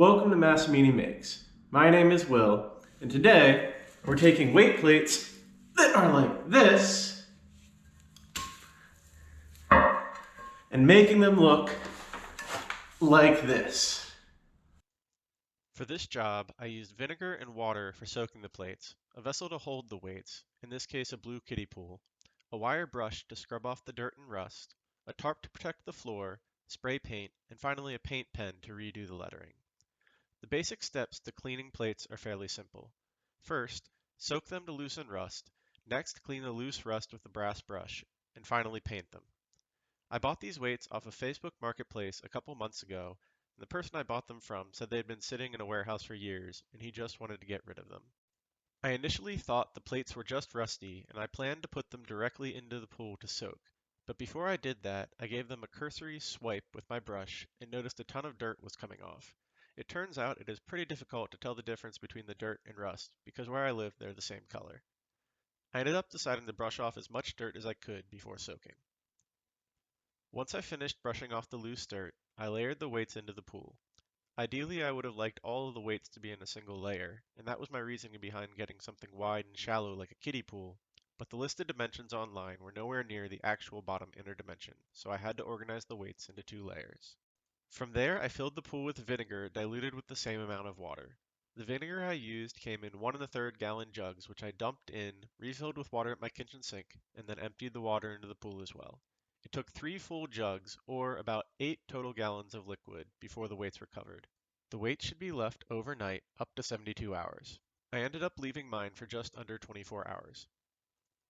Welcome to Massimini Makes. My name is Will, and today we're taking weight plates that are like this and making them look like this. For this job, I used vinegar and water for soaking the plates, a vessel to hold the weights, in this case a blue kiddie pool, a wire brush to scrub off the dirt and rust, a tarp to protect the floor, spray paint, and finally a paint pen to redo the lettering. The basic steps to cleaning plates are fairly simple. First, soak them to loosen rust, next clean the loose rust with a brass brush, and finally paint them. I bought these weights off of Facebook Marketplace a couple months ago, and the person I bought them from said they had been sitting in a warehouse for years, and he just wanted to get rid of them. I initially thought the plates were just rusty, and I planned to put them directly into the pool to soak. But before I did that, I gave them a cursory swipe with my brush and noticed a ton of dirt was coming off. It turns out it is pretty difficult to tell the difference between the dirt and rust, because where I live they're the same color. I ended up deciding to brush off as much dirt as I could before soaking. Once I finished brushing off the loose dirt, I layered the weights into the pool. Ideally, I would have liked all of the weights to be in a single layer, and that was my reasoning behind getting something wide and shallow like a kiddie pool, but the listed dimensions online were nowhere near the actual bottom inner dimension, so I had to organize the weights into two layers. From there, I filled the pool with vinegar diluted with the same amount of water. The vinegar I used came in 1 1/3 gallon jugs, which I dumped in, refilled with water at my kitchen sink, and then emptied the water into the pool as well. It took 3 full jugs, or about 8 total gallons of liquid, before the weights were covered. The weights should be left overnight, up to 72 hours. I ended up leaving mine for just under 24 hours.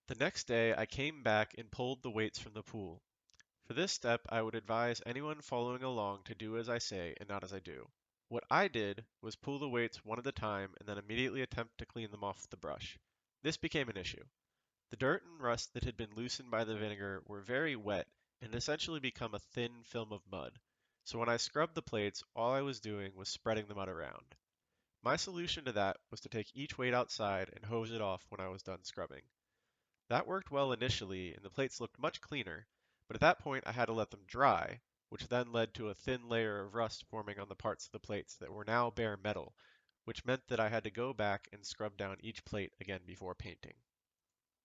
The next day, I came back and pulled the weights from the pool. For this step, I would advise anyone following along to do as I say and not as I do. What I did was pull the weights one at a time and then immediately attempt to clean them off with the brush. This became an issue. The dirt and rust that had been loosened by the vinegar were very wet and essentially become a thin film of mud. So when I scrubbed the plates, all I was doing was spreading the mud around. My solution to that was to take each weight outside and hose it off when I was done scrubbing. That worked well initially, and the plates looked much cleaner, but at that point I had to let them dry, which then led to a thin layer of rust forming on the parts of the plates that were now bare metal, which meant that I had to go back and scrub down each plate again before painting.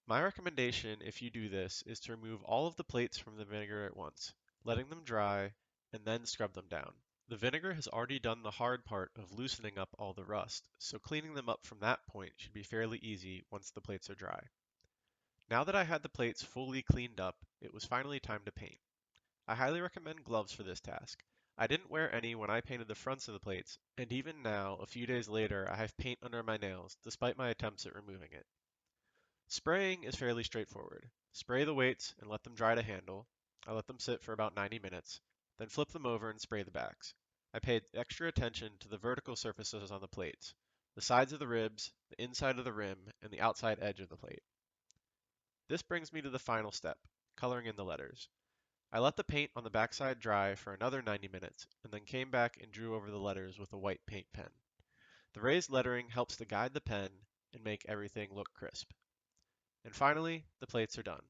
My recommendation if you do this is to remove all of the plates from the vinegar at once, letting them dry, and then scrub them down. The vinegar has already done the hard part of loosening up all the rust, so cleaning them up from that point should be fairly easy once the plates are dry. Now that I had the plates fully cleaned up, it was finally time to paint. I highly recommend gloves for this task. I didn't wear any when I painted the fronts of the plates, and even now, a few days later, I have paint under my nails, despite my attempts at removing it. Spraying is fairly straightforward. Spray the weights and let them dry to handle. I let them sit for about 90 minutes, then flip them over and spray the backs. I paid extra attention to the vertical surfaces on the plates, the sides of the ribs, the inside of the rim, and the outside edge of the plate. This brings me to the final step, coloring in the letters. I let the paint on the backside dry for another 90 minutes, and then came back and drew over the letters with a white paint pen. The raised lettering helps to guide the pen and make everything look crisp. And finally, the plates are done.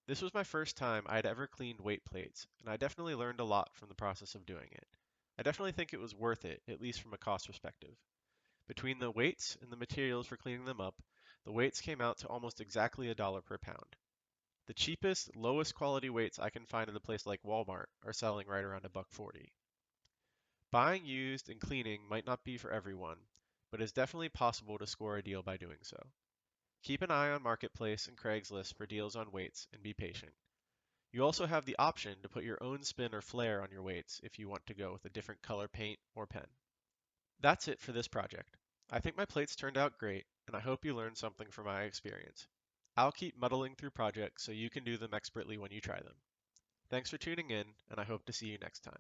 This was my first time I had ever cleaned weight plates, and I definitely learned a lot from the process of doing it. I definitely think it was worth it, at least from a cost perspective. Between the weights and the materials for cleaning them up, the weights came out to almost exactly $1 per pound. The cheapest, lowest quality weights I can find at a place like Walmart are selling right around $1.40. Buying used and cleaning might not be for everyone, but it's definitely possible to score a deal by doing so. Keep an eye on Marketplace and Craigslist for deals on weights and be patient. You also have the option to put your own spin or flair on your weights if you want to go with a different color paint or pen. That's it for this project. I think my plates turned out great, and I hope you learned something from my experience. I'll keep muddling through projects so you can do them expertly when you try them. Thanks for tuning in, and I hope to see you next time.